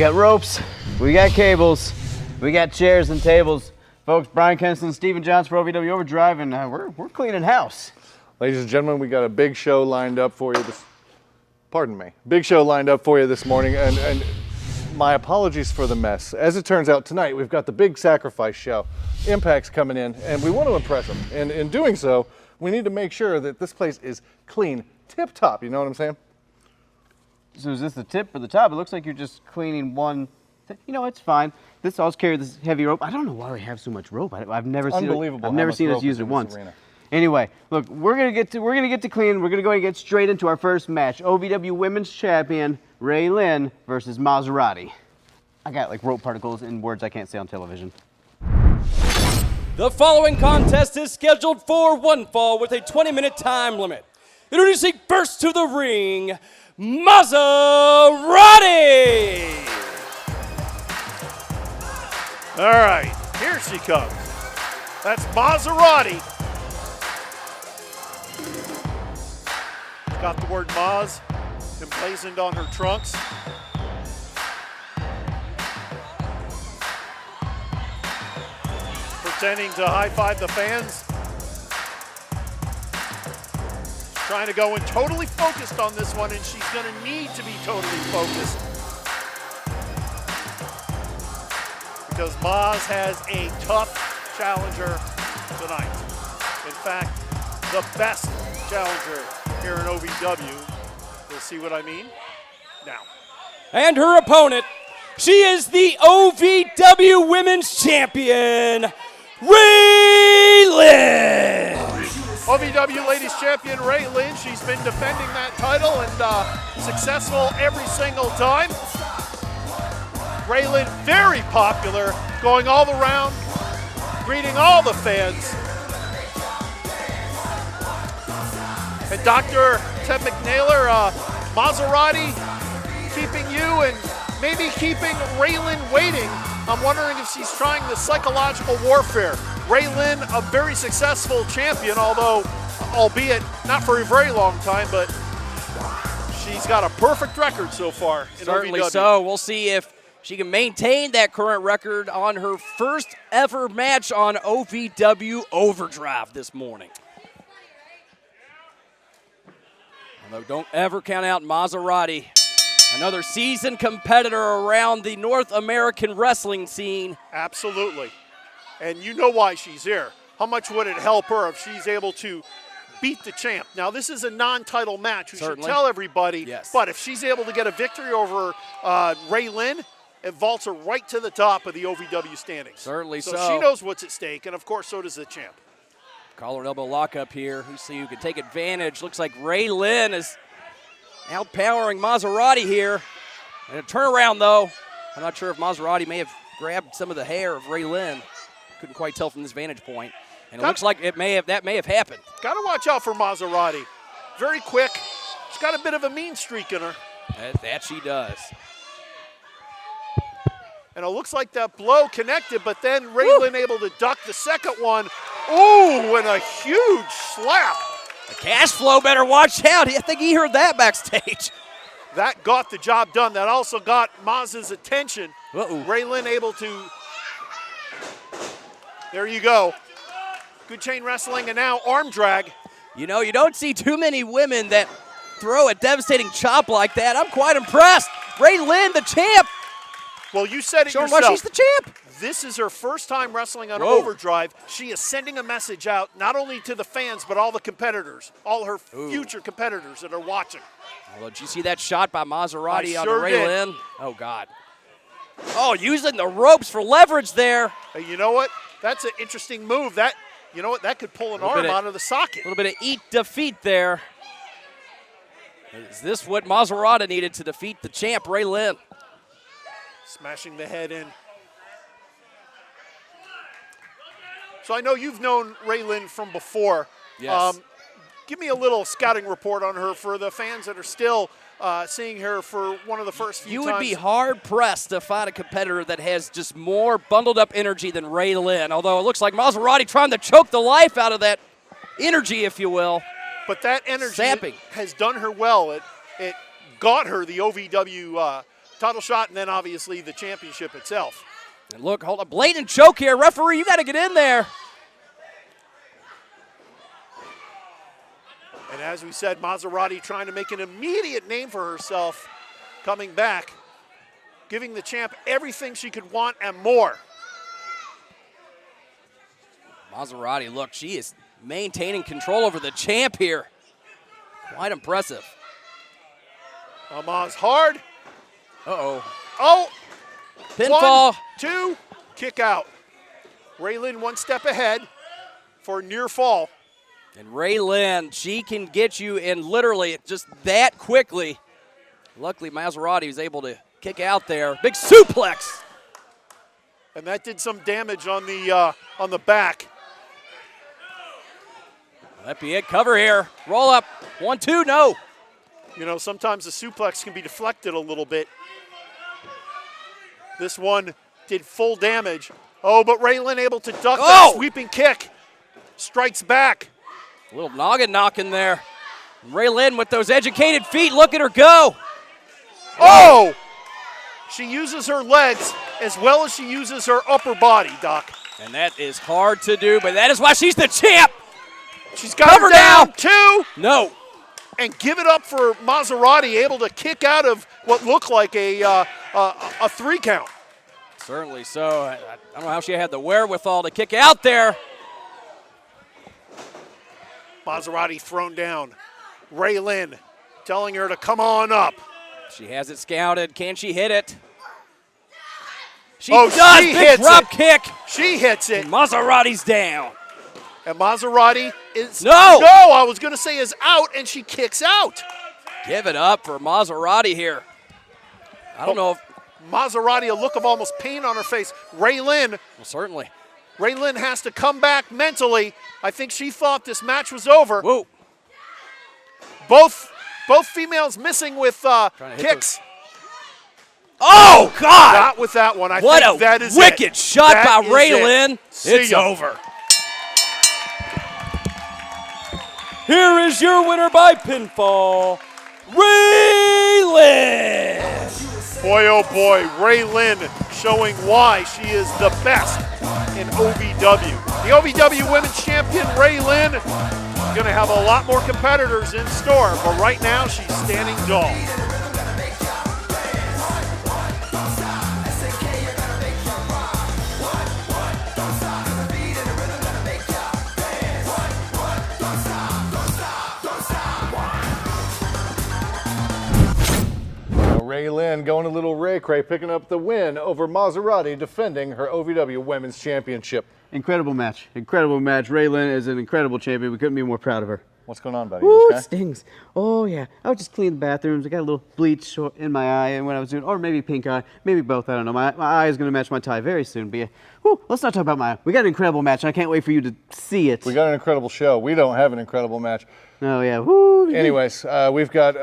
got ropes, we got cables, we got chairs and tables. Folks, Bryan, Kennison, Stephen Johns for OVW Overdrive, and we're cleaning house. Ladies and gentlemen, we got a big show lined up for you big show lined up for you this morning, and my apologies for the mess. As it turns out, tonight we've got the big sacrifice show. Impact's coming in, and we want to impress them. And in doing so, we need to make sure that this place is clean, tip-top, you know what I'm saying? So is this the tip or the top? It looks like you're just cleaning one. You know, it's fine. I'll just carry this heavy rope. I don't know why we have so much rope. I've never seen it. I've never seen us use it once. Anyway, look, we're gonna get to clean. We're gonna go and get straight into our first match. OVW Women's Champion Ray Lyn versus Mazerati. I got like rope particles in words I can't say on television. The following contest is scheduled for one fall with a 20-minute time limit. Introducing first to the ring, Mazerati! All right, here she comes. That's Mazerati. Got the word Maz emblazoned on her trunks. Pretending to high-five the fans. Trying to go in totally focused on this one, and she's going to need to be totally focused. Because Maz has a tough challenger tonight. In fact, the best challenger here in OVW. You'll see what I mean now. And her opponent, she is the OVW Women's Champion, Ray Lyn. OVW Ladies Champion Ray Lyn. She's been defending that title and successful every single time. Ray Lyn, very popular, going all around, greeting all the fans. And Dr. Ted McNaylor, Mazerati, keeping you and maybe keeping Ray Lyn waiting. I'm wondering if she's trying the psychological warfare. Ray Lyn, a very successful champion, albeit not for a very long time, but she's got a perfect record so far in Certainly OVW. so. We'll see if she can maintain that current record on her first ever match on OVW Overdrive this morning. Although don't ever count out Mazerati, another seasoned competitor around the North American wrestling scene. Absolutely. And you know why she's here. How much would it help her if she's able to beat the champ? Now, this is a non-title match. We should tell everybody. Yes. But if she's able to get a victory over Ray Lyn, it vaults her right to the top of the OVW standings. Certainly so. So she knows what's at stake, and of course, so does the champ. Collar and elbow lockup here. Who see who can take advantage. Looks like Ray Lyn is outpowering Mazerati here. And a turnaround, though. I'm not sure if Mazerati may have grabbed some of the hair of Ray Lyn. Couldn't quite tell from this vantage point. And it looks like that may have happened. Got to watch out for Mazerati. Very quick. She's got a bit of a mean streak in her. That she does. And it looks like that blow connected, but then Ray Lyn able to duck the second one. Ooh, and a huge slap. The cash flow better watch out. I think he heard that backstage. That got the job done. That also got Maz's attention. Uh-oh. Ray Lyn able to, there you go. Good chain wrestling, and now arm drag. You know, you don't see too many women that throw a devastating chop like that. I'm quite impressed. Ray Lyn, the champ. Well, you said it Showing yourself. why she's the champ. This is her first time wrestling on Overdrive. She is sending a message out, not only to the fans, but all the competitors, all her future competitors that are watching. Well, did you see that shot by Mazerati on sure Ray did. Lyn? Oh, God. Oh, using the ropes for leverage there. Hey, you know what? That's an interesting move. That, you know what? That could pull an arm out of the socket. A little bit of eat defeat there. Is this what Mazerati needed to defeat the champ, Ray Lyn? Smashing the head in. So I know you've known Ray Lyn from before. Yes. Give me a little scouting report on her for the fans that are still seeing her for one of the first few times. You would be hard-pressed to find a competitor that has just more bundled-up energy than Ray Lyn, although it looks like Mazerati trying to choke the life out of that energy, if you will. But that energy has done her well. It got her the OVW title shot, and then obviously the championship itself. And look, hold a blatant choke here. Referee, you got to get in there. And as we said, Mazerati trying to make an immediate name for herself, coming back, giving the champ everything she could want and more. Mazerati, look, she is maintaining control over the champ here. Quite impressive. Maz hard. Uh-oh. Oh! Pinfall. 1, 2, kick out. Ray Lyn 1 step ahead for near fall. And Ray Lyn, she can get you in literally just that quickly. Luckily, Mazerati was able to kick out there. Big suplex. And that did some damage on the back. That'd be it. Cover here. Roll up. 1, 2, no. You know, sometimes the suplex can be deflected a little bit. This one did full damage. Oh, but Ray Lyn able to duck that sweeping kick. Strikes back. A little noggin knock in there. Ray Lyn with those educated feet. Look at her go. Oh! She uses her legs as well as she uses her upper body, Doc. And that is hard to do, but that is why she's the champ. She's got her down. 2. No. And give it up for Mazerati, able to kick out of what looked like a 3 count. Certainly so. I don't know how she had the wherewithal to kick out there. Mazerati thrown down. Ray Lyn telling her to come on up. She has it scouted. Can she hit it? She does. She big drop kick. She hits it. And Maserati's down. And Mazerati is I was going to say is out, and she kicks out. Give it up for Mazerati here. I don't know if Mazerati, a look of almost pain on her face. Ray Lyn. Well, certainly. Ray Lyn has to come back mentally. I think she thought this match was over. Whoa. Both females missing with kicks. Oh, God! Not with that one. I what think a that is wicked it. shot that by Ray Lyn. It's ya. over. Here is your winner by pinfall, Ray Lyn. Boy, oh boy, Ray Lyn showing why she is the best in OVW. The OVW Women's Champion, Ray Lyn, going to have a lot more competitors in store, but right now she's standing tall. Ray Lyn going a little Ray-Cray, picking up the win over Mazerati, defending her OVW Women's Championship. Incredible match. Incredible match. Ray Lyn is an incredible champion. We couldn't be more proud of her. What's going on, buddy? Ooh, okay? It stings. Oh, yeah. I was just cleaning the bathrooms. I got a little bleach in my eye and when I was doing, or maybe pink eye, maybe both. I don't know. My eye is going to match my tie very soon. But yeah, let's not talk about my eye. We got an incredible match. I can't wait for you to see it. We got an incredible show. We don't have an incredible match. Oh, yeah. Woo. Anyways, we've got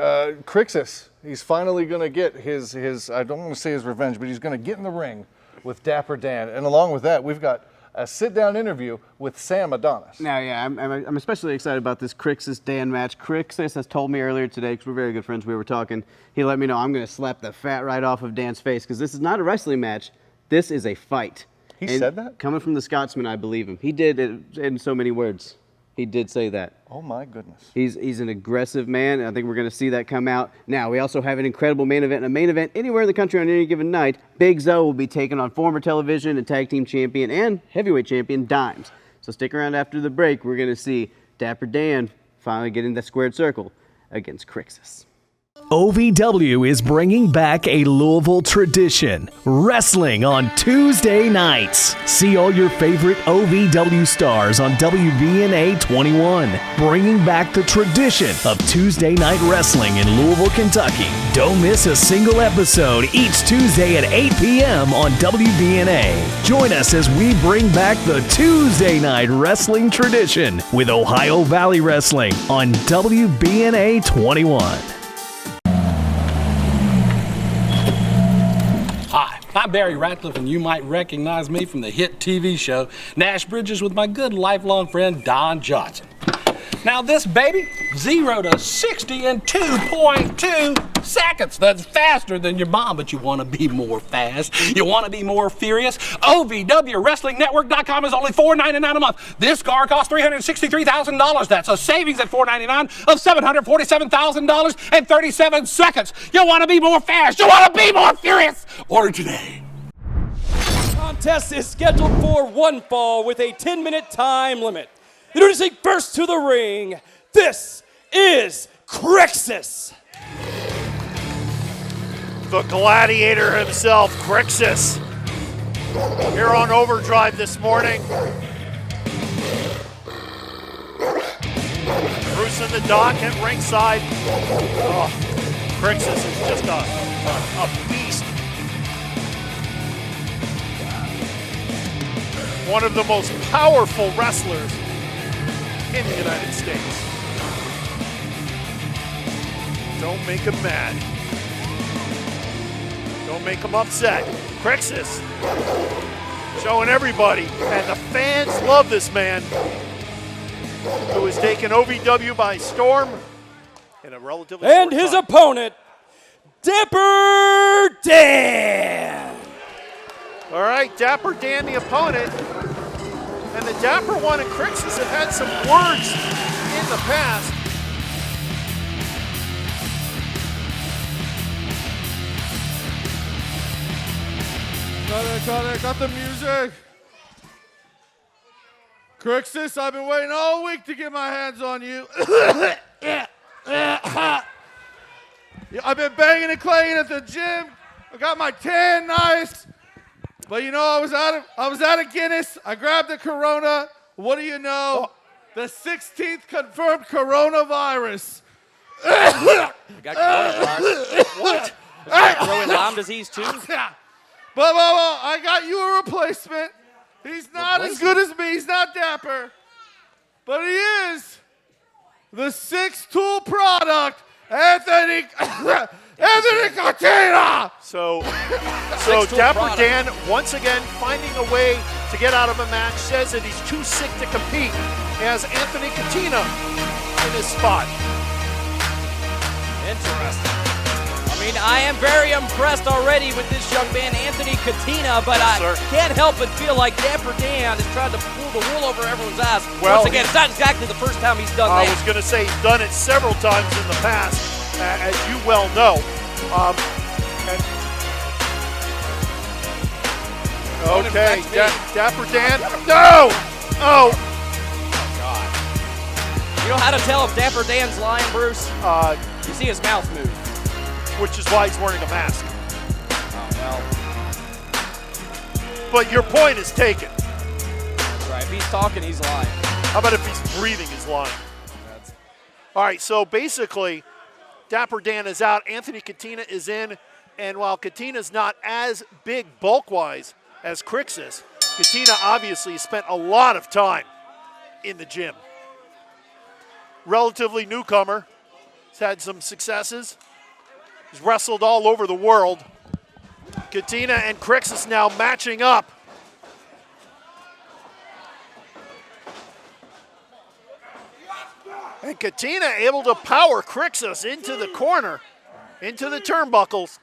Cirxus. He's finally going to get his, I don't want to say his revenge, but he's going to get in the ring with Dapper Dan. And along with that, we've got a sit-down interview with Sam Adonis. Now, yeah, I'm especially excited about this Cirxus-Dan match. Cirxus has told me earlier today, because we're very good friends, we were talking, he let me know I'm going to slap the fat right off of Dan's face, because this is not a wrestling match. This is a fight. He said that? Coming from the Scotsman, I believe him. He did it in so many words. He did say that. Oh, my goodness. He's an aggressive man. I think we're going to see that come out. Now, we also have an incredible main event. And a main event anywhere in the country on any given night. Big Zoe will be taking on former television and tag team champion and heavyweight champion Dimes. So stick around after the break. We're going to see Dapper Dan finally getting the squared circle against Cirxus. OVW is bringing back a Louisville tradition, wrestling on Tuesday nights. See all your favorite OVW stars on WBNA 21, bringing back the tradition of Tuesday night wrestling in Louisville, Kentucky. Don't miss a single episode each Tuesday at 8 p.m. on WBNA. Join us as we bring back the Tuesday night wrestling tradition with Ohio Valley Wrestling on WBNA 21. Hi, I'm Barry Ratcliffe, and you might recognize me from the hit TV show Nash Bridges with my good lifelong friend Don Johnson. Now this baby, 0 to 60 in 2.2 seconds. That's faster than your mom, but you want to be more fast. You want to be more furious. OVWWrestlingnetwork.com is only $4.99 a month. This car costs $363,000. That's a savings at $4.99 of $747,000 and 37 seconds. You want to be more fast. You want to be more furious. Order today. Contest is scheduled for one fall with a 10-minute time limit. Introducing first to the ring, this is Cirxus. The Gladiator himself, Cirxus, here on Overdrive this morning. Bruce in the dock at ringside. Oh, Cirxus is just a beast. One of the most powerful wrestlers in the United States. Don't make him mad. Don't make him upset. Cirxus showing everybody, and the fans love this man, who has taken OVW by storm in a relatively short time. And his opponent, Dapper Dan. All right, Dapper Dan, the opponent. And the Dapper One and Cirxus have had some words in the past. Got the music. Cirxus, I've been waiting all week to get my hands on you. I've been banging and clanging at the gym. I got my tan nice. But you know, I was out of Guinness. I grabbed the Corona. What do you know? The 16th confirmed coronavirus. You got coronavirus. What? Throwing Lyme disease too? But I got you a replacement. He's not as good as me. He's not Dapper. But he is the 6-tool product, Anthony Katina. So Dapper Dan, once again, finding a way to get out of a match, says that he's too sick to compete. He has Anthony Katina in his spot. Interesting. I mean, I am very impressed already with this young man, Anthony Katina, but I can't help but feel like Dapper Dan is trying to pull the wool over everyone's eyes. Well, once again, it's not exactly the first time he's done that. I was going to say he's done it several times in the past, as you well know. Okay, Dapper Dan. No! Oh! God. You know how to tell if Dapper Dan's lying, Bruce? You see his mouth move. Which is why he's wearing a mask. Oh, well. But your point is taken. Right, if he's talking, he's lying. How about if he's breathing, he's lying? All right, so basically, Dapper Dan is out, Anthony Katina is in, and while Katina's not as big bulk-wise as Cirxus, Katina obviously spent a lot of time in the gym. Relatively newcomer, he's had some successes. He's wrestled all over the world. Katina and Cirxus now matching up. And Katina able to power Cirxus into the corner, into the turnbuckles.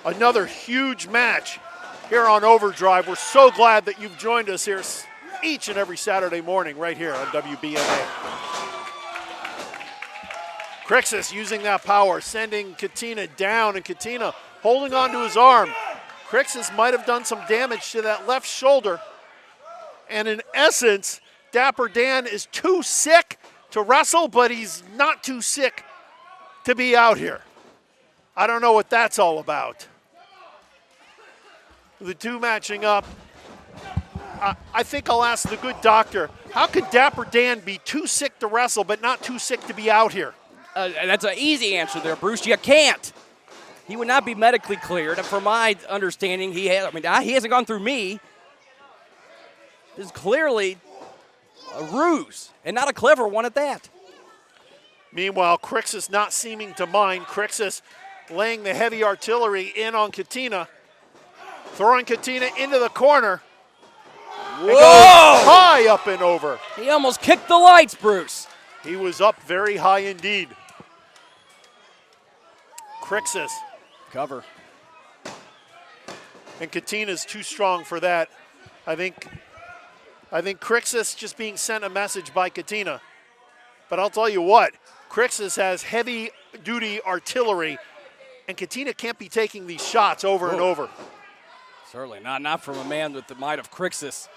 Another huge match here on Overdrive. We're so glad that you've joined us here each and every Saturday morning right here on WBNA. Cirxus using that power, sending Katina down, and Katina holding onto his arm. Cirxus might have done some damage to that left shoulder. And in essence, Dapper Dan is too sick to wrestle, but he's not too sick to be out here. I don't know what that's all about. The two matching up. I think I'll ask the good doctor, how could Dapper Dan be too sick to wrestle, but not too sick to be out here? That's an easy answer there, Bruce. You can't. He would not be medically cleared. And from my understanding, he hasn't gone through me. This is clearly a ruse, and not a clever one at that. Meanwhile, Cirxus not seeming to mind. Cirxus laying the heavy artillery in on Katina, throwing Katina into the corner. Whoa! It goes high up and over. He almost kicked the lights, Bruce. He was up very high indeed. Cirxus. Cover. And Katina's too strong for that. I think Cirxus just being sent a message by Katina. But I'll tell you what, Cirxus has heavy-duty artillery, and Katina can't be taking these shots over and over. Certainly not from a man with the might of Cirxus.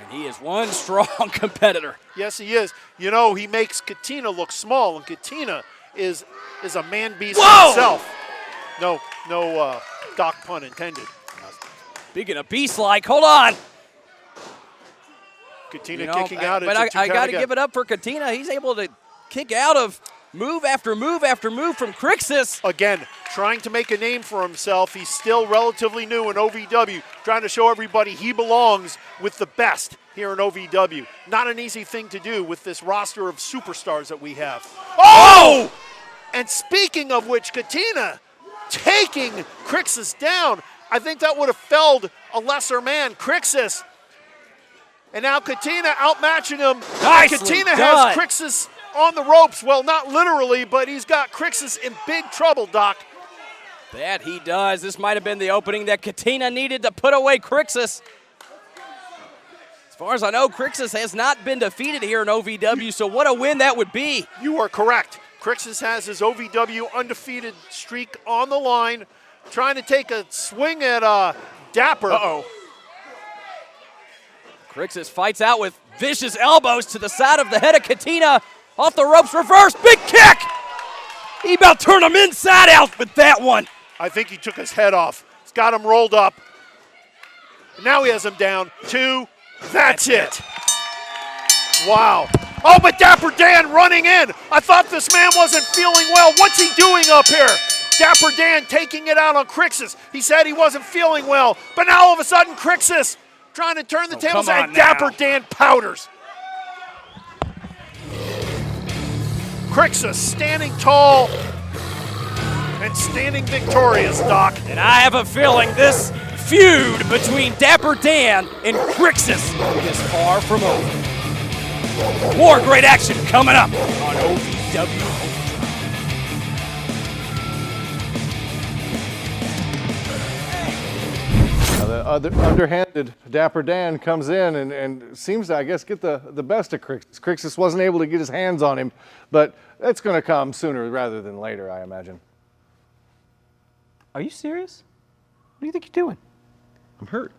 And he is one strong competitor. Yes, he is. You know, he makes Katina look small, and Katina is a man-beast himself. No, Doc pun intended. Speaking of beast-like, hold on. Katina kicking out. But I got to give it up for Katina. He's able to kick out of move after move after move from Cirxus. Again, trying to make a name for himself. He's still relatively new in OVW, trying to show everybody he belongs with the best here in OVW. Not an easy thing to do with this roster of superstars that we have. Oh! And speaking of which, Katina taking Cirxus down. I think that would have felled a lesser man, Cirxus. And now Katina outmatching him. Nicely Katina done. has Cirxus on the ropes. Well, not literally, but he's got Cirxus in big trouble, Doc. That he does. This might have been the opening that Katina needed to put away Cirxus. As far as I know, Cirxus has not been defeated here in OVW, so what a win that would be. You are correct. Cirxus has his OVW undefeated streak on the line, trying to take a swing at Dapper. Uh-oh. Cirxus fights out with vicious elbows to the side of the head of Katina. Off the ropes, reverse, big kick! He about turned him inside out with that one. I think he took his head off. He's got him rolled up. Now he has him down. 2. That's it. Wow. Oh, but Dapper Dan running in. I thought this man wasn't feeling well. What's he doing up here? Dapper Dan taking it out on Cirxus. He said he wasn't feeling well, but now all of a sudden Cirxus trying to turn the tables, and Dapper Dan powders. Cirxus standing tall and standing victorious, Doc. And I have a feeling this feud between Dapper Dan and Cirxus is far from over. More great action coming up on OVW. The underhanded Dapper Dan comes in and seems to, I guess, get the best of Cirxus. Cirxus wasn't able to get his hands on him, but it's going to come sooner rather than later, I imagine. Are you serious? What do you think you're doing? I'm hurt.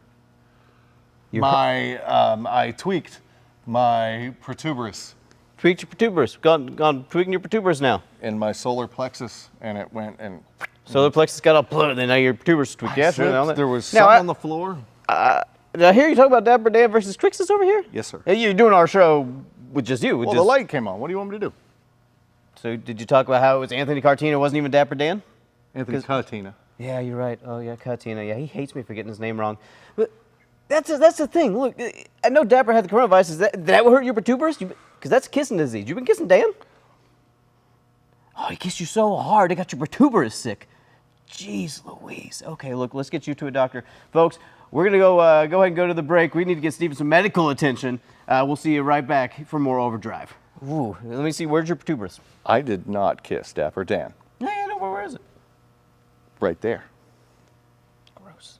I tweaked my protuberous. Tweaked your protuberous. Gone tweaking your protuberous now. In my solar plexus, and it went and... Solar plexus got all blood, and now your protuberous tweaked. Yeah, there was something on the floor. Did I hear you talk about Dapper Dan versus Cirxus over here? Yes, sir. Hey, you're doing our show with just you. Well, the light came on. What do you want me to do? So did you talk about how it was Anthony Cartina, wasn't even Dapper Dan? Anthony Cartina. Yeah, you're right. Oh, yeah, Cartina. Yeah, he hates me for getting his name wrong. But that's the thing. Look, I know Dapper had the coronavirus. Did that hurt your protuberous? Because that's kissing disease. You been kissing Dan? Oh, he kissed you so hard, it got your protuberous sick. Jeez Louise. Okay, look, let's get you to a doctor. Folks, we're going to go ahead and go to the break. We need to get Steven some medical attention. We'll see you right back for more Overdrive. Ooh, let me see. Where's your protuberous? I did not kiss Dapper Dan. Yeah, no, where is it? Right there. Gross.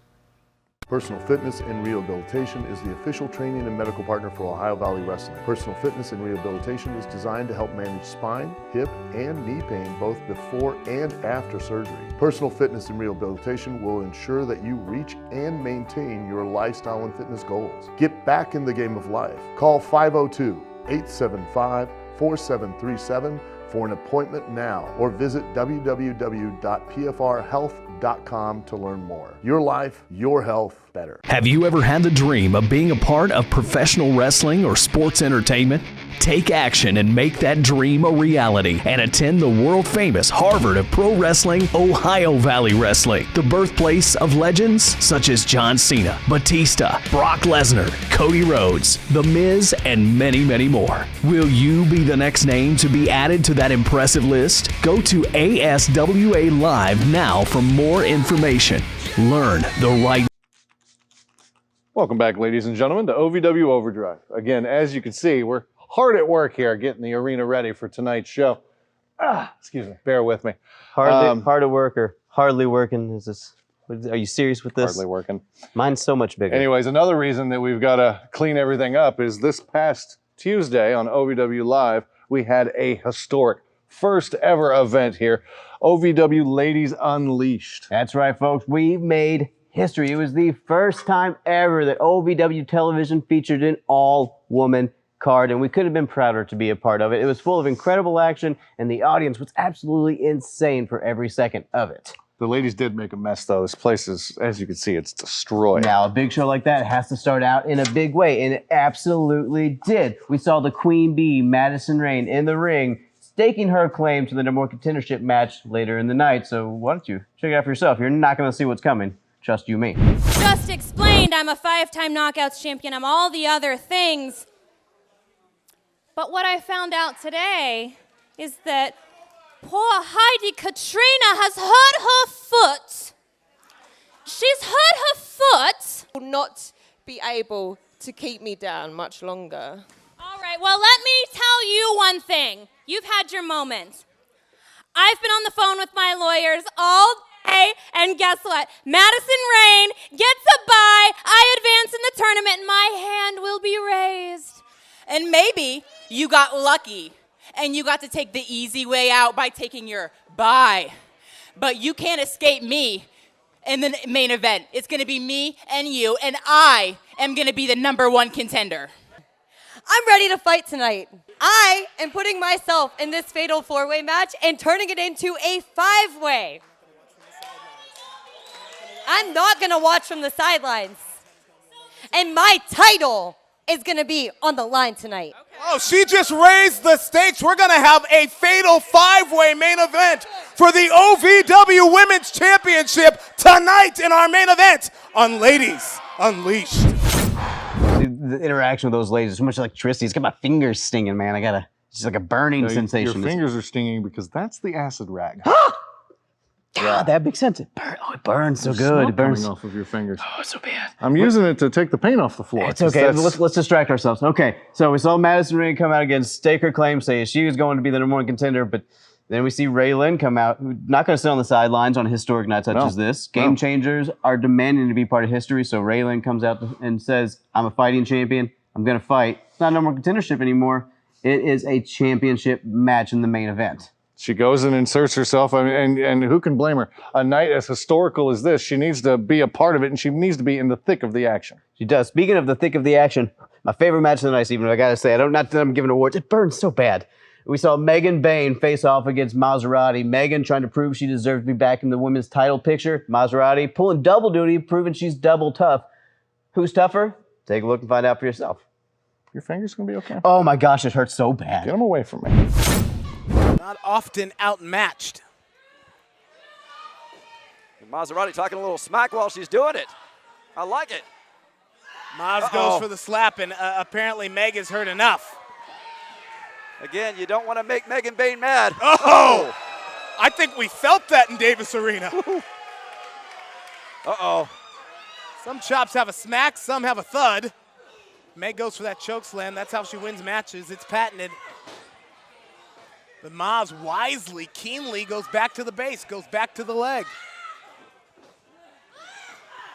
Personal Fitness and Rehabilitation is the official training and medical partner for Ohio Valley Wrestling. Personal Fitness and Rehabilitation is designed to help manage spine, hip, and knee pain both before and after surgery. Personal Fitness and Rehabilitation will ensure that you reach and maintain your lifestyle and fitness goals. Get back in the game of life. Call 502-875-4737 for an appointment now, or visit www.pfrhealth.com to learn more. Your life, your health, better. Have you ever had the dream of being a part of professional wrestling or sports entertainment? Take action and make that dream a reality and attend the world-famous Harvard of Pro Wrestling, Ohio Valley Wrestling, the birthplace of legends such as John Cena, Batista, Brock Lesnar, Cody Rhodes, The Miz, and many, many more. Will you be the next name to be added to that impressive list? Go to ASWA Live now for more information. Learn the right Welcome back, ladies and gentlemen, to OVW Overdrive. Again, as you can see, we're hard at work here getting the arena ready for tonight's show. Excuse me, bear with me. Hard at work or hardly working? Are you serious with this? Hardly working. Mine's so much bigger. Anyways, another reason that we've got to clean everything up is this past Tuesday on OVW Live, we had a historic first ever event here, OVW Ladies Unleashed. That's right, folks. We made history. It was the first time ever that OVW television featured an all-woman card, and we could have been prouder to be a part of it. It was full of incredible action, and the audience was absolutely insane for every second of it. The ladies did make a mess, though. This place is, as you can see, it's destroyed. Now, a big show like that has to start out in a big way, and it absolutely did. We saw the Queen Bee, Madison Rayne, in the ring, staking her claim to the number one contendership match later in the night. So why don't you check it out for yourself? You're not going to see what's coming. Trust you me. Just explained, I'm a 5-time knockouts champion. I'm all the other things. But what I found out today is that poor Heidi Katrina has hurt her foot. She's hurt her foot. Will not be able to keep me down much longer. All right, well, let me tell you one thing. You've had your moment. I've been on the phone with my lawyers all day, and guess what? Madison Rayne gets a bye. I advance in the tournament, and my hand will be raised. And maybe you got lucky and you got to take the easy way out by taking your bye. But you can't escape me in the main event. It's going to be me and you, and I am going to be the number one contender. I'm ready to fight tonight. I am putting myself in this fatal 4-way match and turning it into a 5-way. I'm not going to watch from the sidelines. And my title is going to be on the line tonight. Oh, she just raised the stakes. We're going to have a fatal 5-way main event for the OVW Women's Championship tonight in our main event on Ladies Unleashed. The interaction with those ladies, so much electricity. It's got my fingers stinging, man. It's just like a burning sensation. Your fingers are stinging because that's the acid rag. God, that makes sense. It burns so good. It burns coming off of your fingers. Oh, so bad. I'm using it to take the paint off the floor. It's okay. Let's distract ourselves. Okay, so we saw Madison Rayne come out against stake her claim, say she was going to be the number one contender, but then we see Ray Lyn come out, who's not going to sit on the sidelines on a historic night such as this. Game changers are demanding to be part of history, so Ray Lyn comes out and says, I'm a fighting champion. I'm going to fight. It's not a number one contendership anymore. It is a championship match in the main event. She goes and inserts herself, and who can blame her? A night as historical as this, she needs to be a part of it, and she needs to be in the thick of the action. She does. Speaking of the thick of the action, my favorite match of the night, Stephen, I got to say, not that I'm giving awards, it burns so bad. We saw Megan Bayne face off against Mazerati. Megan trying to prove she deserves to be back in the women's title picture. Mazerati pulling double duty, proving she's double tough. Who's tougher? Take a look and find out for yourself. Your finger's going to be okay? Oh my gosh, it hurts so bad. Get them away from me. Not often outmatched. And Mazerati talking a little smack while she's doing it. I like it. Maz goes for the slap, and apparently Meg has heard enough. Again, you don't want to make Megan Bayne mad. Oh! I think we felt that in Davis Arena. Uh-oh. Some chops have a smack, some have a thud. Meg goes for that choke slam. That's how she wins matches. It's patented. But Maz wisely, keenly goes back to the base, goes back to the leg.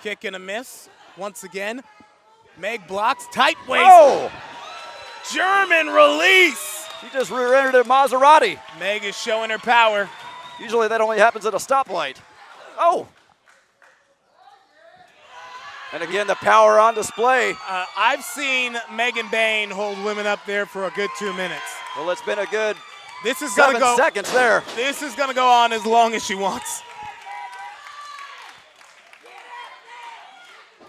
Kick and a miss. Once again, Meg blocks, tight waist. Oh! German release. She just rear-ended a Mazerati. Meg is showing her power. Usually that only happens at a stoplight. Oh! And again, the power on display. I've seen Megan Bayne hold women up there for a good 2 minutes. Well, it's been a good This is gonna 7 seconds there. This is going to go on as long as she wants.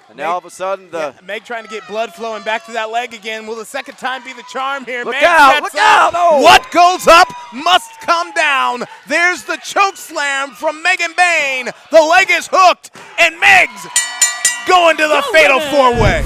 And now all of a sudden, Meg trying to get blood flowing back to that leg again. Will the second time be the charm here? Look Meg out, look out! Oh. What goes up must come down. There's the choke slam from Megan Bayne. The leg is hooked, and Meg's going to the fatal 4-way.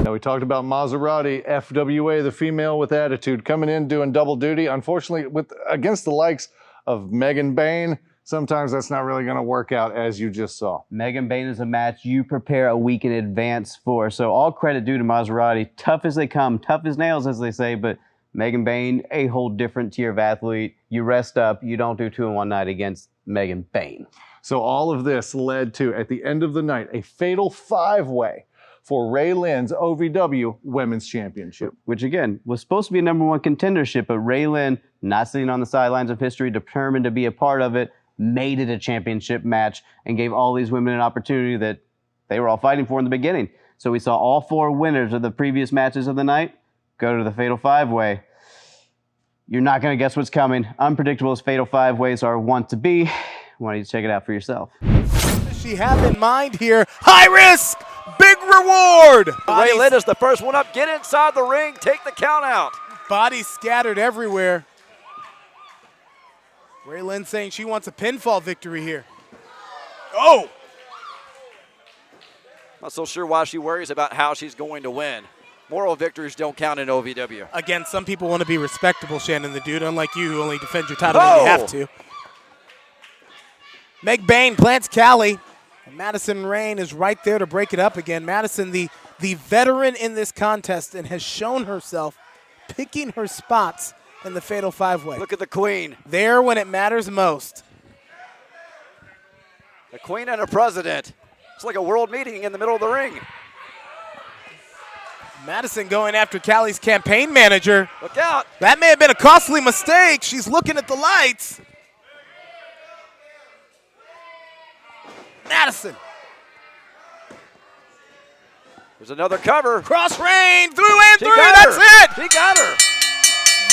Now we talked about Mazerati, FWA, the female with attitude, coming in doing double duty. Unfortunately, against the likes of Megan Bayne, sometimes that's not really going to work out as you just saw. Megan Bayne is a match you prepare a week in advance for. So all credit due to Mazerati. Tough as they come, tough as nails, as they say, but Megan Bayne, a whole different tier of athlete. You rest up. You don't do 2 in 1 night against Megan Bayne. So all of this led to, at the end of the night, a fatal 5-way for Ray Lyn's OVW Women's Championship. Which, again, was supposed to be a #1 contendership, but Ray Lyn, not sitting on the sidelines of history, determined to be a part of it, made it a championship match, and gave all these women an opportunity that they were all fighting for in the beginning. So we saw all 4 winners of the previous matches of the night go to the fatal 5-way. You're not going to guess what's coming. Unpredictable as fatal 5-ways are wont to be. Why don't you check it out for yourself? What does she have in mind here? High risk, big reward. Ray Lyn is the first one up. Get inside the ring. Take the count out. Bodies scattered everywhere. Ray Lyn saying she wants a pinfall victory here. Oh! Not so sure why she worries about how she's going to win. Moral victories don't count in OVW. Again, some people want to be respectable, Shannon the Dude, unlike you who only defend your title when you have to. Meg Bayne plants Callie. And Madison Rayne is right there to break it up again. Madison, the veteran in this contest, and has shown herself picking her spots in the fatal 5-way. Look at the queen. There when it matters most. The queen and a president. It's like a world meeting in the middle of the ring. Madison going after Callie's campaign manager. Look out. That may have been a costly mistake. She's looking at the lights. Madison. There's another cover. Cross Rayne, through and through, that's it. She got her.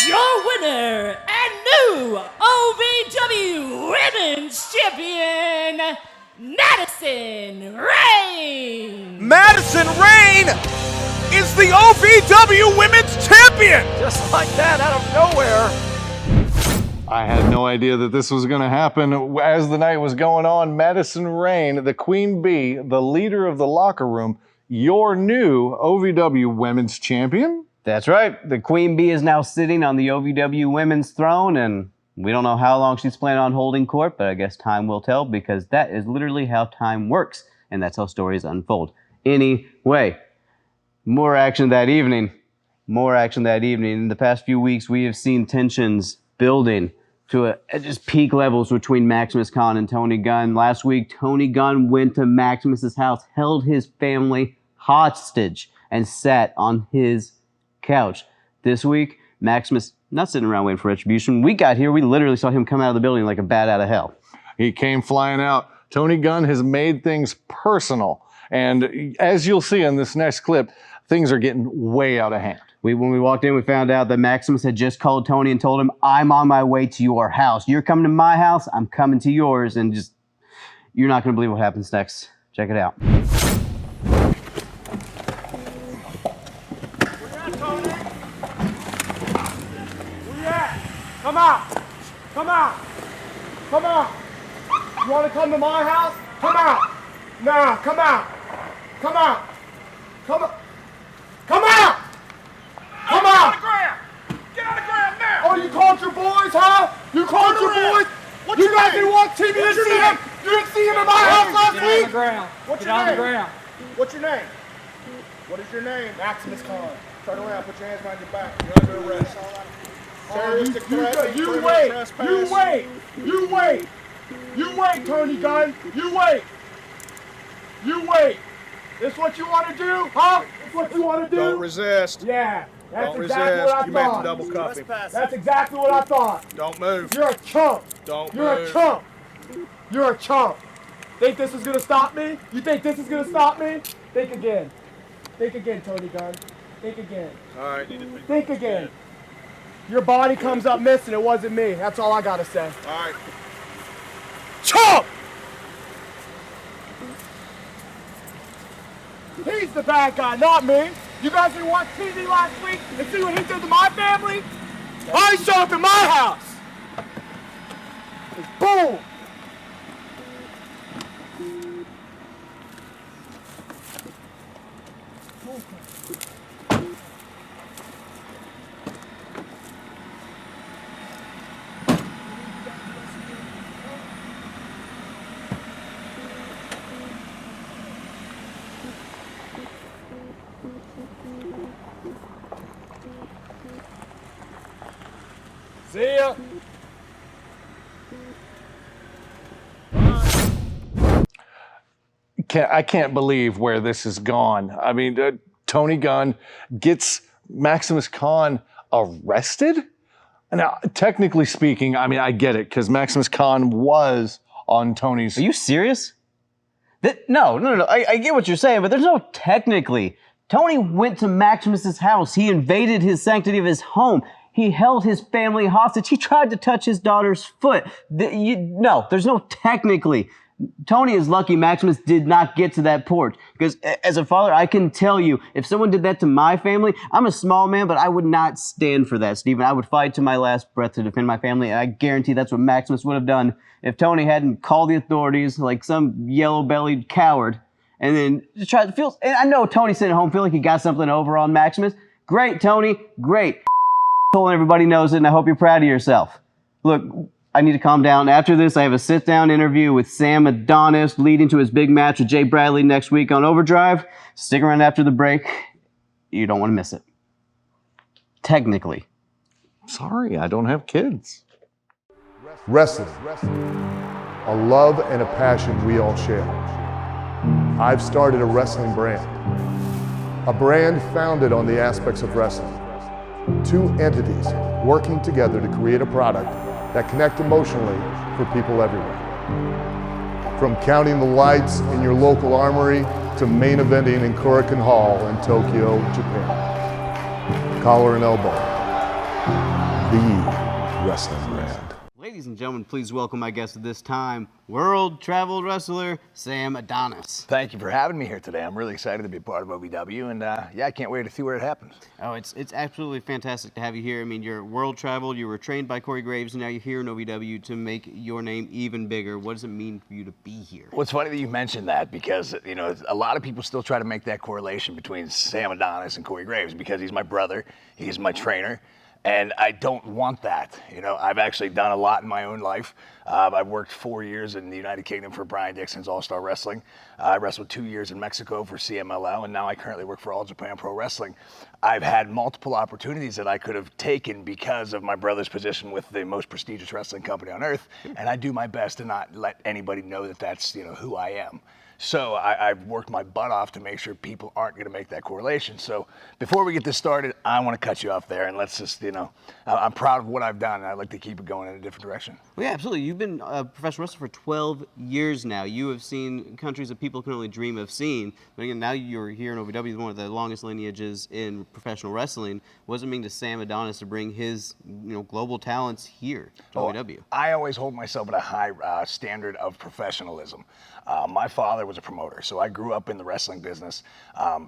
Your winner and new OVW Women's Champion, Madison Rayne. Madison Rayne is the OVW Women's Champion. Just like that, out of nowhere. I had no idea that this was going to happen. As the night was going on, Madison Rayne, the Queen Bee, the leader of the locker room, your new OVW Women's Champion? That's right. The Queen Bee is now sitting on the OVW Women's throne, and we don't know how long she's planning on holding court, but I guess time will tell, because that is literally how time works, and that's how stories unfold. Anyway, more action that evening. More action that evening. In the past few weeks, we have seen tensions building to just peak levels between Maximus Khan and Tony Gunn. Last week, Tony Gunn went to Maximus's house, held his family hostage, and sat on his couch. This week, Maximus not sitting around waiting for retribution. We got here, we literally saw him come out of the building like a bat out of hell. He came flying out. Tony Gunn has made things personal. And as you'll see in this next clip, things are getting way out of hand. When we walked in, we found out that Maximus had just called Tony and told him, I'm on my way to your house. You're coming to my house, I'm coming to yours. And just, you're not going to believe what happens next. Check it out. Come out! Come out! Come out! You want to come to my house? Come out! Now, come out! Come out! Come out! Come out! Come out! Get on the ground! Get on the ground now! Oh, you called your boys, huh? You called your boys? You guys didn't want TV to see him? You didn't see him in my house last week? Get on the ground. What's your name? What's your name? What is your name? Maximus Khan. Turn around, put your hands behind your back. You're under arrest. You wait, Tony Gunn. You wait. This what you want to do, huh? This what you want to do? Don't resist. Yeah, that's Don't exactly resist. what I You meant thought. to double cuff him. That's exactly what I thought. Don't move. You're a chump. You're a move. chump. You're a chump. Think this is gonna stop me? You think this is gonna stop me? Think again. Think again, Tony Gunn. Think again. All right. Think again. Your body comes up missing. It wasn't me. That's all I gotta say. All right. Chump! He's the bad guy, not me. You guys didn't watch TV last week and see what he did to my family? I show up in my house. Boom! See ya. I can't believe where this has gone. I mean, Tony Gunn gets Maximus Khan arrested? Now, technically speaking, I mean, I get it, because Maximus Khan was on Tony's... Are you serious? No. I get what you're saying, but there's no technically. Tony went to Maximus's house. He invaded his sanctity of his home. He held his family hostage. He tried to touch his daughter's foot. No, there's no technically. Tony is lucky Maximus did not get to that porch. Because as a father, I can tell you, if someone did that to my family, I'm a small man, but I would not stand for that, Stephen. I would fight to my last breath to defend my family, and I guarantee that's what Maximus would have done if Tony hadn't called the authorities like some yellow-bellied coward. And then just try to feel... And I know Tony's sitting at home feeling like he got something over on Maximus. Great, Tony. Great. Everybody knows it, and I hope you're proud of yourself. Look, I need to calm down. After this, I have a sit-down interview with Sam Adonis leading to his big match with Jay Bradley next week on Overdrive. Stick around after the break. You don't want to miss it. Technically. Sorry, I don't have kids. Wrestling, a love and a passion we all share. I've started a wrestling brand. A brand founded on the aspects of wrestling. Two entities working together to create a product that connect emotionally for people everywhere. From counting the lights in your local armory to main eventing in Korakuen Hall in Tokyo, Japan. Collar and elbow, the wrestling brand. Ladies and gentlemen, please welcome my guest at this time, world travel wrestler, Sam Adonis. Thank you for having me here today. I'm really excited to be part of OVW, and yeah, I can't wait to see where it happens. Oh, it's absolutely fantastic to have you here. I mean, you're world traveled, you were trained by Corey Graves, and now you're here in OVW to make your name even bigger. What does it mean for you to be here? Well, it's funny that you mentioned that, because you know, a lot of people still try to make that correlation between Sam Adonis and Corey Graves, because he's my brother, he's my trainer. And I don't want that. You know, I've actually done a lot in my own life. I've worked 4 years in the United Kingdom for Bryan Dixon's All-Star Wrestling. I wrestled 2 years in Mexico for CMLL, and now I currently work for All Japan Pro Wrestling. I've had multiple opportunities that I could have taken because of my brother's position with the most prestigious wrestling company on earth, and I do my best to not let anybody know that that's, you know, who I am. So I've worked my butt off to make sure people aren't going to make that correlation. So before we get this started, I want to cut you off there, and let's just, you know, I'm proud of what I've done, and I'd like to keep it going in a different direction. Well, yeah, absolutely. You've been a professional wrestler for 12 years now. You have seen countries that people can only dream of seeing. But again, now you're here in OVW, one of the longest lineages in professional wrestling. What does it mean to Sam Adonis to bring his, you know, global talents here to OVW? I always hold myself at a high standard of professionalism. My father was a promoter, so I grew up in the wrestling business.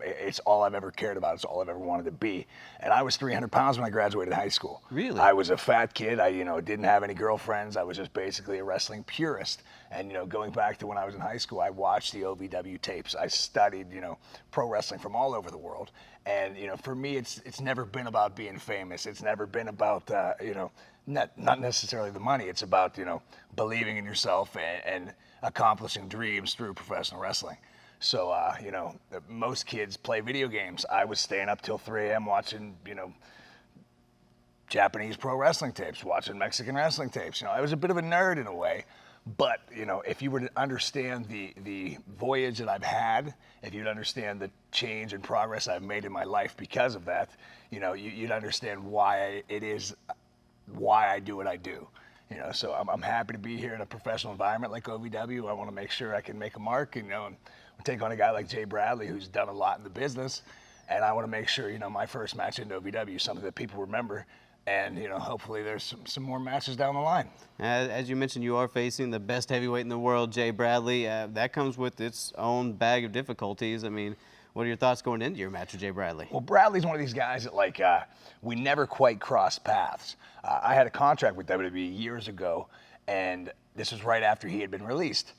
It's all I've ever cared about. It's all I've ever wanted to be. And I was 300 pounds when I graduated high school. Really? I was a fat kid. I, you know, didn't have any girlfriends. I was just basically a wrestling purist. And, you know, going back to when I was in high school, I watched the OVW tapes. I studied, you know, pro wrestling from all over the world. And, you know, for me, it's never been about being famous. It's never been about, you know, not necessarily the money. It's about, you know, believing in yourself and accomplishing dreams through professional wrestling. So, you know, most kids play video games. I was staying up till 3 a.m. watching, you know, Japanese pro wrestling tapes, watching Mexican wrestling tapes. You know, I was a bit of a nerd in a way. But, you know, if you were to understand the voyage that I've had, if you'd understand the change and progress I've made in my life because of that, you know, you'd understand why I do what I do. You know, so I'm happy to be here in a professional environment like OVW. I want to make sure I can make a mark, you know, and take on a guy like Jay Bradley, who's done a lot in the business. And I want to make sure, you know, my first match into OVW is something that people remember. And, you know, hopefully there's some more matches down the line. As you mentioned, you are facing the best heavyweight in the world, Jay Bradley. That comes with its own bag of difficulties. I mean, what are your thoughts going into your match with Jay Bradley? Well, Bradley's one of these guys that, like, we never quite crossed paths. I had a contract with WWE years ago, and this was right after he had been released.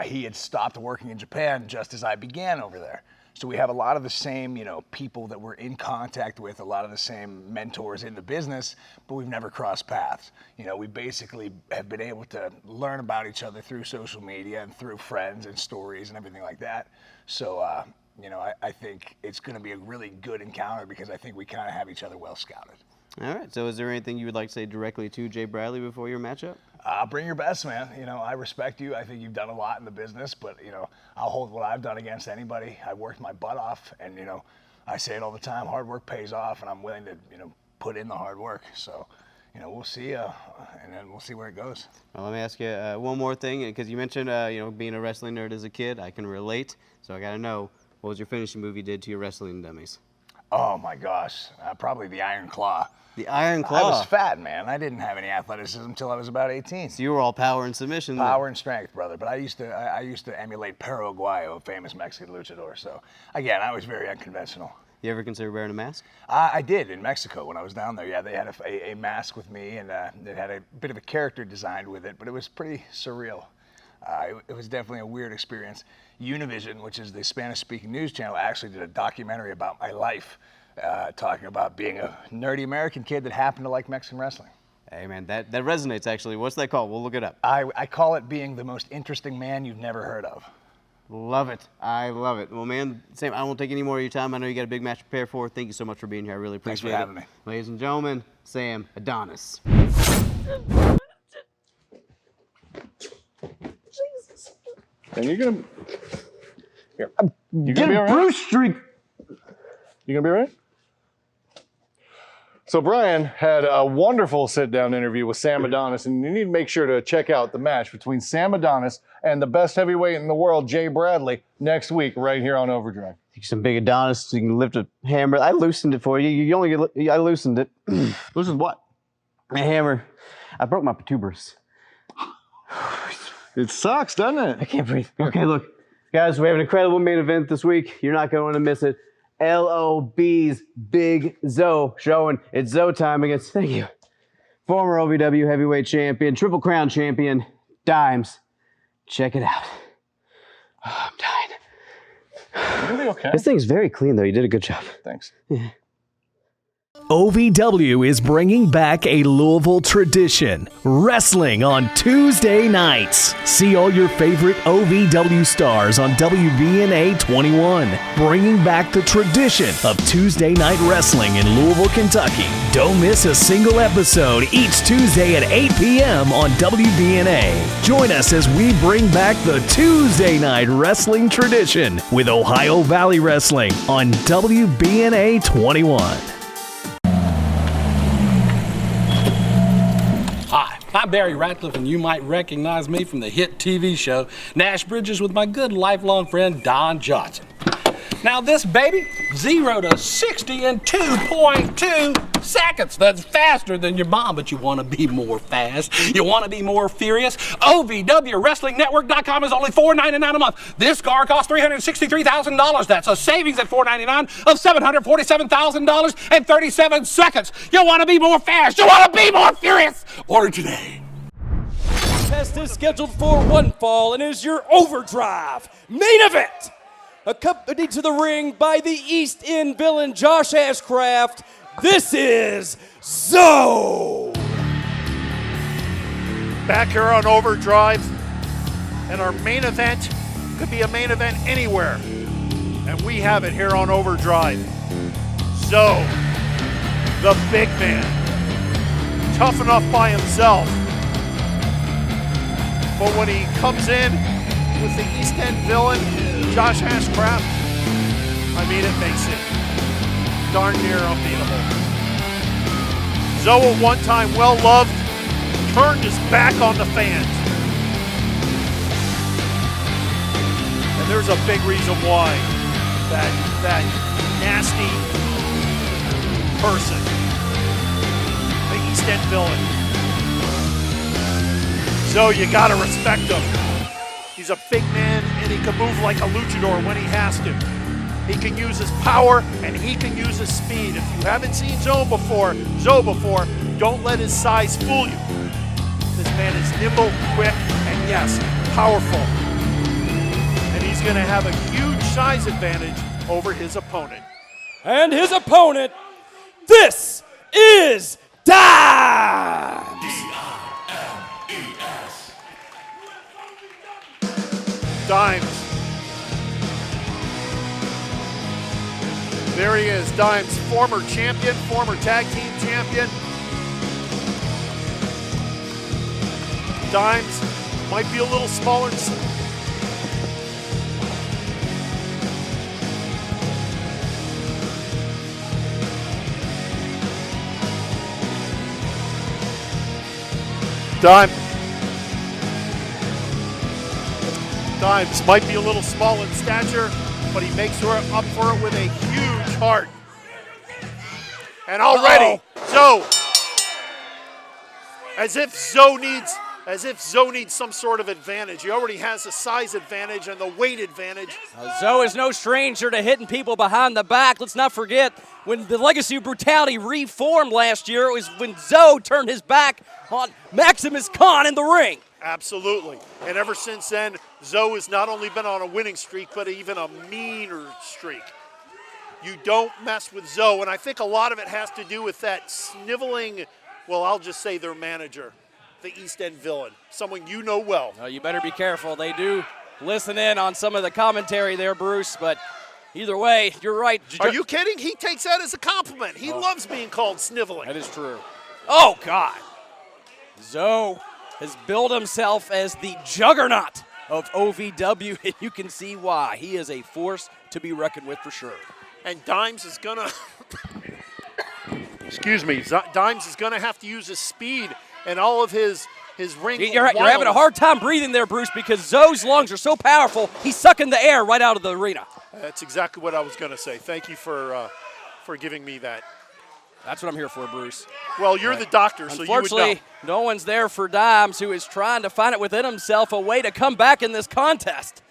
He had stopped working in Japan just as I began over there. So we have a lot of the same, you know, people that we're in contact with, a lot of the same mentors in the business, but we've never crossed paths. You know, we basically have been able to learn about each other through social media and through friends and stories and everything like that. So, you know, I think it's going to be a really good encounter because I think we kind of have each other well scouted. All right. So is there anything you would like to say directly to Jay Bradley before your matchup? Bring your best, man. You know, I respect you. I think you've done a lot in the business, but, you know, I'll hold what I've done against anybody. I worked my butt off, and, you know, I say it all the time, hard work pays off, and I'm willing to, you know, put in the hard work. So, you know, we'll see, and then we'll see where it goes. Well, let me ask you one more thing, because you mentioned, you know, being a wrestling nerd as a kid. I can relate, so I got to know, what was your finishing move you did to your wrestling dummies? Oh, my gosh. Probably the Iron Claw. The Iron Claw? I was fat, man. I didn't have any athleticism until I was about 18. So you were all power and submission then? Power and strength, brother. But I used to emulate Perro Aguayo, a famous Mexican luchador. So, again, I was very unconventional. You ever consider wearing a mask? I did in Mexico when I was down there. Yeah, they had a mask with me, and it had a bit of a character designed with it, but it was pretty surreal. It was definitely a weird experience. Univision, which is the Spanish-speaking news channel, actually did a documentary about my life, talking about being a nerdy American kid that happened to like Mexican wrestling. Hey, man, that resonates, actually. What's that called? We'll look it up. I call it being the most interesting man you've never heard of. Love it. I love it. Well, man, Sam, I won't take any more of your time. I know you got a big match to prepare for. Thank you so much for being here. I really appreciate it. Thanks for having me. Ladies and gentlemen, Sam Adonis. And you're gonna here. You Get gonna be all right? Bruce Street. You gonna be all right? So Bryan had a wonderful sit-down interview with Sam Adonis, and you need to make sure to check out the match between Sam Adonis and the best heavyweight in the world, Jay Bradley, next week right here on Overdrive. Some big Adonis, so you can lift a hammer. I loosened it for you. I loosened it. Loosened what? A hammer. I broke my tuberous. It sucks, doesn't it? I can't breathe. Okay, look. Guys, we have an incredible main event this week. You're not going to want to miss it. LOB's Big Zoe showing. It's Zoe time against, thank you, former OVW heavyweight champion, Triple Crown champion, Dimes. Check it out. Oh, I'm dying. You're gonna be okay. This thing's very clean, though. You did a good job. Thanks. Yeah. OVW is bringing back a Louisville tradition, wrestling on Tuesday nights. See all your favorite OVW stars on WBNA 21, bringing back the tradition of Tuesday night wrestling in Louisville, Kentucky. Don't miss a single episode each Tuesday at 8 p.m. on WBNA. Join us as we bring back the Tuesday night wrestling tradition with Ohio Valley Wrestling on WBNA 21. Hi, I'm Barry Ratcliffe, and you might recognize me from the hit TV show Nash Bridges with my good lifelong friend Don Johnson. Now this baby, 0 to 60 in 2.2 seconds. That's faster than your mom, but you want to be more fast. You want to be more furious. OVWWrestlingNetwork.com is only $4.99 a month. This car costs $363,000. That's a savings at $4.99 of $747,000 and 37 seconds. You want to be more fast. You want to be more furious. Order today. Test is scheduled for one fall and is your Overdrive main event. Accompanied to the ring by the East End villain Josh Ashcraft, this is Zoe. Back here on Overdrive, and our main event could be a main event anywhere. And we have it here on Overdrive. Zoe, the big man, tough enough by himself. But when he comes in with the East End villain, Josh Ashcraft, I mean, it makes it darn near unbeatable. Zoe, at one time well-loved, turned his back on the fans. And there's a big reason why that nasty person, the East End villain. Zoe, you gotta respect him. He's a big man, and he can move like a luchador when he has to. He can use his power, and he can use his speed. If you haven't seen Zoe before, don't let his size fool you. This man is nimble, quick, and yes, powerful. And he's gonna have a huge size advantage over his opponent. And his opponent, this is Dimes. Dimes. there he is, Dimes, former champion, former tag team champion. Dimes might be a little smaller. Dimes might be a little small in stature, but he makes her up for it with a huge heart. And already, Zoe, as if Zoe needs some sort of advantage. He already has the size advantage and the weight advantage. Zoe is no stranger to hitting people behind the back. Let's not forget, when the Legacy of Brutality reformed last year, it was when Zoe turned his back on Maximus Khan in the ring. Absolutely. And ever since then, Zoe has not only been on a winning streak, but even a meaner streak. You don't mess with Zoe, and I think a lot of it has to do with that sniveling, well, I'll just say their manager, the East End villain, someone you know well. You better be careful. They do listen in on some of the commentary there, Bruce, but either way, you're right. Are you kidding? He takes that as a compliment. He loves being called sniveling. That is true. Oh, God. Zoe has billed himself as the juggernaut of OVW, and you can see why. He is a force to be reckoned with for sure. And Dimes is going to, excuse me, Dimes is going to have to use his speed and all of his ring. You're having a hard time breathing there, Bruce, because Zoe's lungs are so powerful, he's sucking the air right out of the arena. That's exactly what I was going to say. Thank you for giving me that. That's what I'm here for, Bruce. Well, you're the doctor, so you would know. Unfortunately, no one's there for Dimes, who is trying to find it within himself a way to come back in this contest.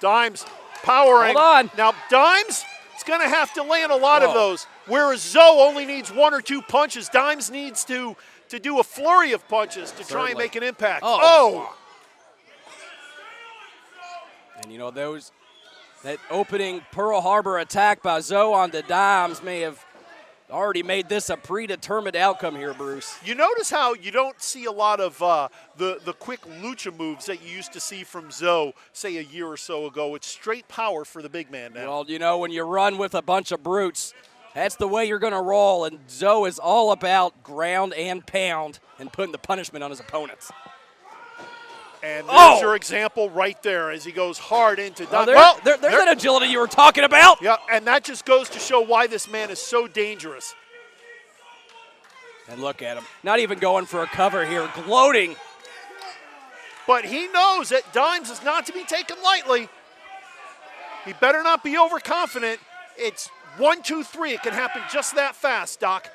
Dimes powering. Hold on. Now, Dimes is going to have to land a lot of those, whereas Zoe only needs one or two punches. Dimes needs to do a flurry of punches to try and make an impact. Oh! And, you know, that opening Pearl Harbor attack by Zoe on the Dimes may have already made this a predetermined outcome here, Bruce. You notice how you don't see a lot of the quick lucha moves that you used to see from Zoe, say, a year or so ago. It's straight power for the big man now. Well, you know, when you run with a bunch of brutes, that's the way you're going to roll, and Zoe is all about ground and pound and putting the punishment on his opponents. And there's your example right there as he goes hard into Dimes. There's that agility you were talking about. Yeah, and that just goes to show why this man is so dangerous. And look at him. Not even going for a cover here, gloating. But he knows that Dimes is not to be taken lightly. He better not be overconfident. It's 1, 2, 3. It can happen just that fast, Doc.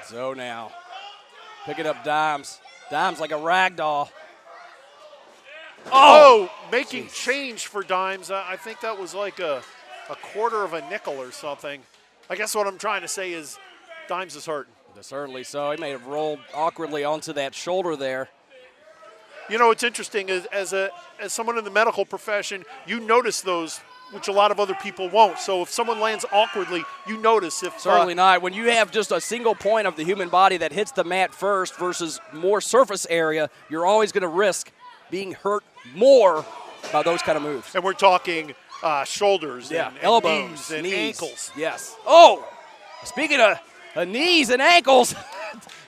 Zoe now picking up Dimes. Dimes like a rag doll. Making change for Dimes. I think that was like a quarter of a nickel or something. I guess what I'm trying to say is Dimes is hurting. Certainly so. He may have rolled awkwardly onto that shoulder there. You know, it's interesting, as someone in the medical profession, you notice those, which a lot of other people won't. So if someone lands awkwardly, you notice. Certainly not. When you have just a single point of the human body that hits the mat first versus more surface area, you're always going to risk being hurt more by those kind of moves. And we're talking shoulders and elbows, knees and knees. ankles. Yes. Speaking of knees and ankles,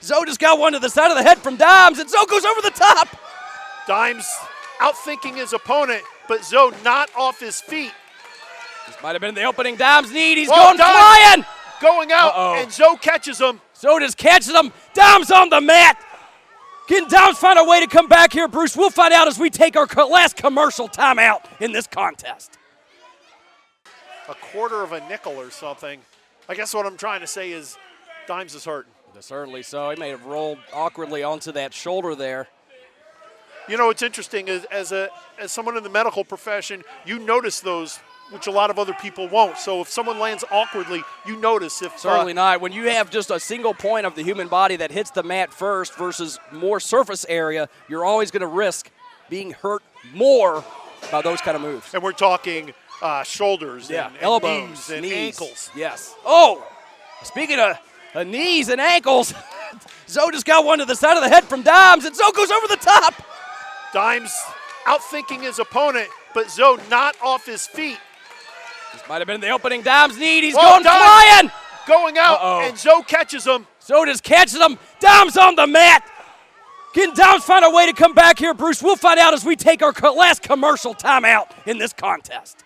Zoe just got one to the side of the head from Dimes, and Zoe goes over the top. Dimes outthinking his opponent, but Zoe not off his feet. This might have been the opening Dimes need. He's going flying. Going out, and Zoe catches him. Zoe just catches him. Dimes on the mat. Can Dimes find a way to come back here, Bruce? We'll find out as we take our last commercial timeout in this contest. A quarter of a nickel or something. I guess what I'm trying to say is Dimes is hurting. Certainly so. He may have rolled awkwardly onto that shoulder there. You know, it's interesting, as someone in the medical profession, you notice those, which a lot of other people won't. So if someone lands awkwardly, you notice. Certainly not. When you have just a single point of the human body that hits the mat first versus more surface area, you're always going to risk being hurt more by those kind of moves. And we're talking shoulders and elbows, knees and ankles. Yes. Speaking of knees and ankles, Zoe just got one to the side of the head from Dimes, and Zoe goes over the top. Dimes outthinking his opponent, but Zoe not off his feet. This might have been the opening. Dimes knee. He's Whoa, going Dimes flying. Going out, and Zoe catches him. So does catches him. Dimes on the mat. Can Dimes find a way to come back here, Bruce? We'll find out as we take our last commercial timeout in this contest.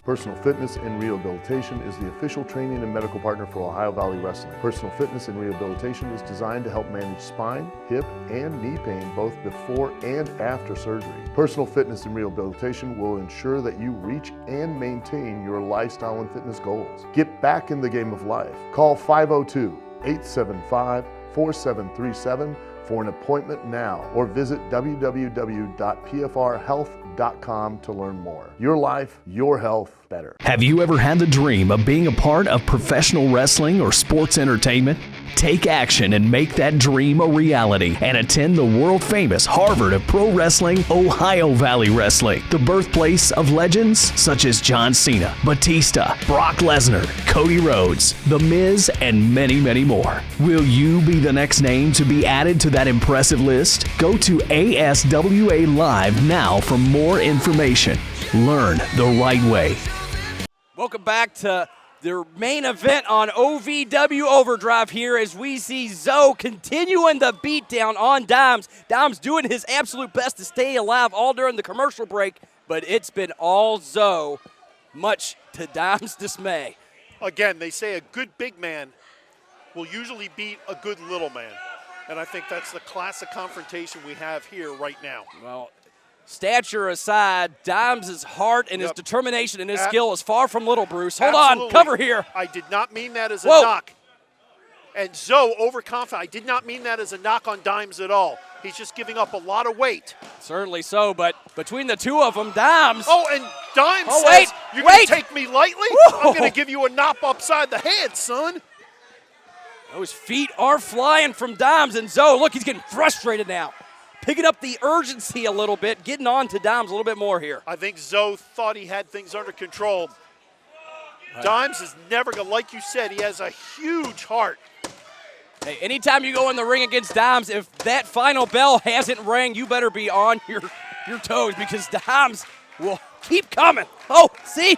Personal Fitness and Rehabilitation is the official training and medical partner for Ohio Valley Wrestling. Personal Fitness and Rehabilitation is designed to help manage spine, hip, and knee pain both before and after surgery. Personal Fitness and Rehabilitation will ensure that you reach and maintain your lifestyle and fitness goals. Get back in the game of life. Call 502-875-4737 for an appointment now, or visit www.pfrhealth.com to learn more. Your life, your health, better. Have you ever had the dream of being a part of professional wrestling or sports entertainment? Take action and make that dream a reality and attend the world-famous Harvard of Pro Wrestling, Ohio Valley Wrestling, the birthplace of legends such as John Cena, Batista, Brock Lesnar, Cody Rhodes, The Miz, and many, many more. Will you be the next name to be added to that impressive list? Go to ASWA Live now for more information. Learn the right way. Welcome back to the main event on OVW Overdrive here as we see Zoe continuing the beatdown on Dimes. Dimes doing his absolute best to stay alive all during the commercial break, but it's been all Zoe, much to Dimes' dismay. Again, they say a good big man will usually beat a good little man, and I think that's the classic confrontation we have here right now. Well, stature aside, Dimes' heart and his determination and his skill is far from little, Bruce. Hold on, cover here. I did not mean that as a knock. And Zoe, overconfident. I did not mean that as a knock on Dimes at all. He's just giving up a lot of weight. Certainly so, but between the two of them, Dimes. Oh, and Dimes says, you're going to take me lightly? I'm going to give you a knock upside the head, son. Those feet are flying from Dimes, and Zoe, look, he's getting frustrated now. Picking up the urgency a little bit, getting on to Dimes a little bit more here. I think Zoe thought he had things under control. Dimes is never going to, like you said, he has a huge heart. Hey, anytime you go in the ring against Dimes, if that final bell hasn't rang, you better be on your toes because Dimes will keep coming. Oh, see?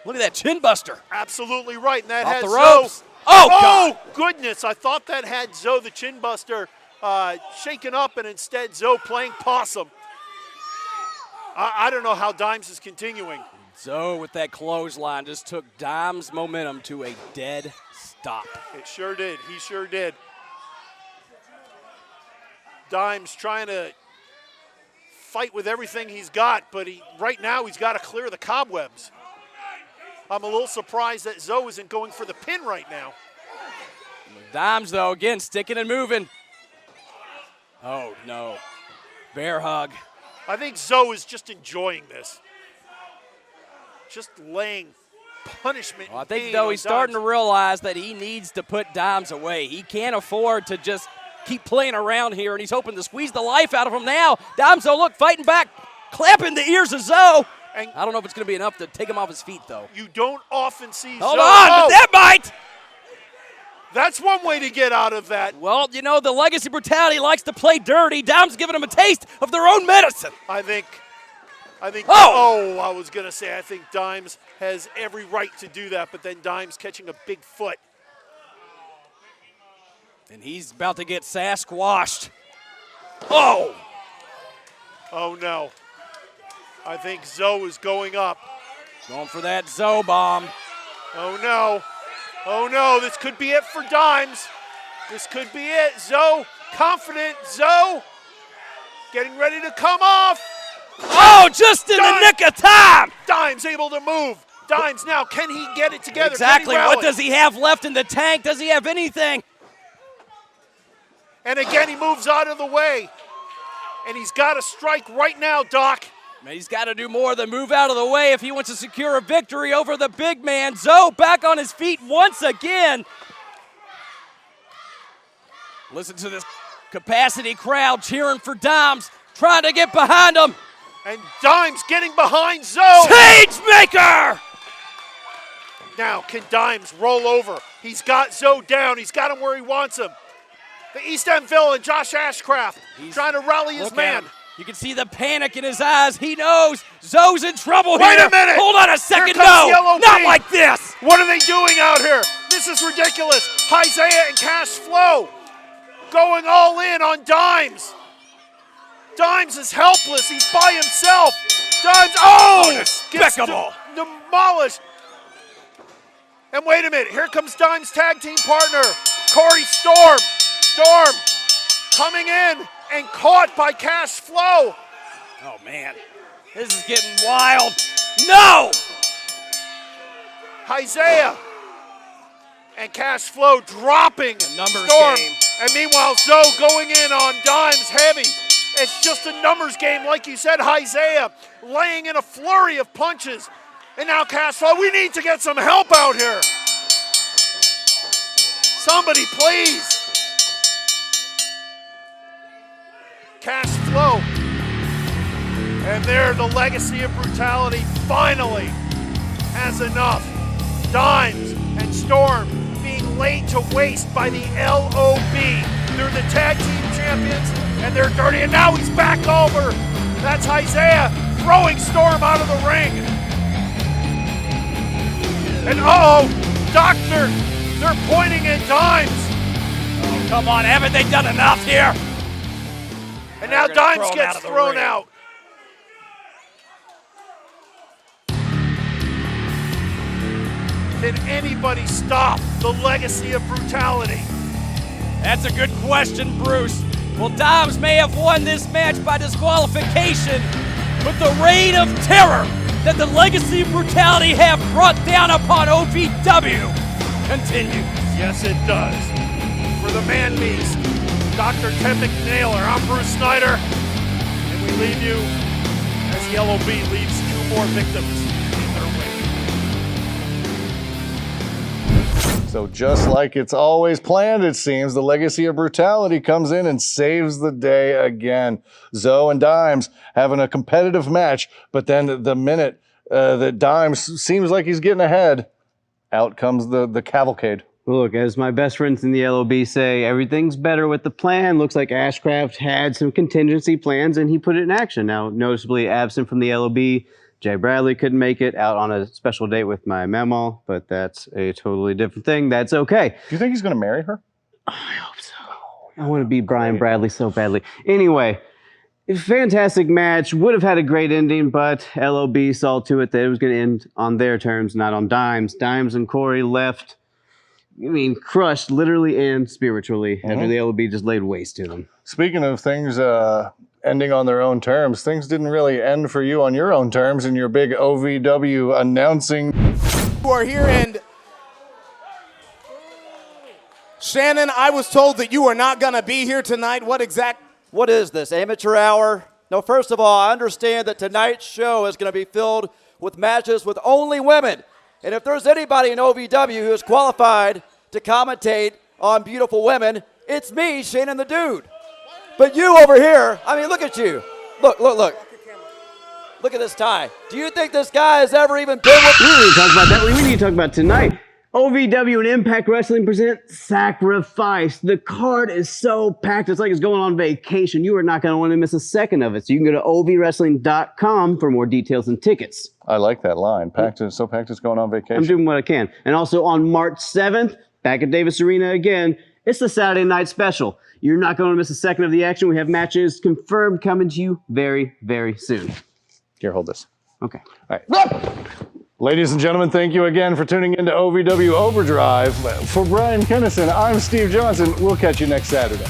Look at that chin buster. Absolutely right, and that Off had the ropes. Zoe. Oh, goodness. I thought that had Zoe, the chin buster, shaken up, and instead Zoe playing possum. I don't know how Dimes is continuing. Zoe with that clothesline just took Dimes' momentum to a dead stop. It sure did. He sure did. Dimes trying to fight with everything he's got, but right now he's got to clear the cobwebs. I'm a little surprised that Zoe isn't going for the pin right now. Dimes, though, again, sticking and moving. Oh, no. Bear hug. I think Zoe is just enjoying this. Just laying punishment. Well, I think, though, he's starting to realize that he needs to put Dimes away. He can't afford to just keep playing around here, and he's hoping to squeeze the life out of him now. Dimes, though, look, fighting back, clapping the ears of Zoe. And I don't know if it's going to be enough to take him off his feet, though. You don't often see Hold Zoe. on, but that might. That's one way to get out of that. Well, you know, the Legacy Brutality likes to play dirty. Dimes giving them a taste of their own medicine. I think, I was going to say, I think Dimes has every right to do that, but then Dimes catching a big foot. And he's about to get Sasquatched. Oh! Oh, no. I think Zoe is going up. Going for that Zoe bomb. Oh, no. Oh, no. This could be it for Dimes. This could be it. Zoe, confident. Zoe getting ready to come off. Oh, just in the nick of time. Dimes able to move. Dimes now, can he get it together? Exactly. What does he have left in the tank? Does he have anything? And again, he moves out of the way. And he's got to strike right now, Doc. He's got to do more than move out of the way if he wants to secure a victory over the big man. Zoe back on his feet once again. Listen to this capacity crowd cheering for Dimes, trying to get behind him. And Dimes getting behind Zoe. Changemaker! Now, can Dimes roll over? He's got Zoe down. He's got him where he wants him. The East End villain, Josh Ashcraft, trying to rally his man. You can see the panic in his eyes. He knows Zoe's in trouble here. Wait a minute. Hold on a second. Here comes No, Yellow not Bee. like this. What are they doing out here? This is ridiculous. Isaiah and Cash Flow going all in on Dimes. Dimes is helpless. He's by himself. Dimes, gets despicable. Demolished. And wait a minute. Here comes Dimes' tag team partner, Corey Storm. Storm coming in and caught by Cash Flow. Oh, man. This is getting wild. No! Isaiah and Cash Flow dropping numbers Storm. game. And meanwhile, Zoe going in on Dimes heavy. It's just a numbers game, like you said, Isaiah laying in a flurry of punches. And now Cash Flow, we need to get some help out here. Somebody, please. Cash Flow. And there, the legacy of brutality finally has enough. Dimes and Storm being laid to waste by the LOB. They're the tag team champions, and they're dirty. And now he's back over. That's Isaiah throwing Storm out of the ring. And Doctor, they're pointing at Dimes. Oh, come on, haven't they done enough here? And now Dimes gets thrown out. Can anybody stop the legacy of brutality? That's a good question, Bruce. Well, Dimes may have won this match by disqualification, but the reign of terror that the legacy of brutality have brought down upon OVW continues. Yes, it does. For the man beast, Dr. Ted McNailer, I'm Bruce Snyder, and we leave you as Yellow Bee leaves 2 more victims in their wake. So just like it's always planned, it seems, the legacy of brutality comes in and saves the day again. Zoe and Dimes having a competitive match, but then the minute that Dimes seems like he's getting ahead, out comes the cavalcade. Look, as my best friends in the LOB say, everything's better with the plan. Looks like Ashcraft had some contingency plans and he put it in action. Now, noticeably absent from the LOB, Jay Bradley couldn't make it, out on a special date with my Mamaw, but that's a totally different thing. That's okay. Do you think he's going to marry her? I hope so. I want to be Brian Bradley so badly. Anyway, fantastic match. Would have had a great ending, but LOB saw to it that it was going to end on their terms, not on Dimes. Dimes and Corey left, crushed literally and spiritually after the LOB just laid waste to them. Speaking of things ending on their own terms, things didn't really end for you on your own terms in your big OVW announcing. You are here, and Shannon, I was told that you are not going to be here tonight. What is this, amateur hour? No, first of all, I understand that tonight's show is going to be filled with matches with only women. And if there's anybody in OVW who is qualified to commentate on beautiful women, it's me, Shannon the Dude. But you over here, look at you. Look. Look at this tie. Do you think this guy has ever even been with... We need to talk about that. We need to talk about tonight. OVW and Impact Wrestling present Sacrifice. The card is so packed, it's like it's going on vacation. You are not going to want to miss a second of it. So you can go to ovwrestling.com for more details and tickets. I like that line. So packed it's going on vacation. I'm doing what I can. And also on March 7th, back at Davis Arena again, it's the Saturday night special. You're not going to miss a second of the action. We have matches confirmed coming to you very, very soon. Here, hold this. Okay. All right. Ladies and gentlemen, thank you again for tuning into OVW Overdrive. For Bryan Kennison, I'm Steve Johnson. We'll catch you next Saturday.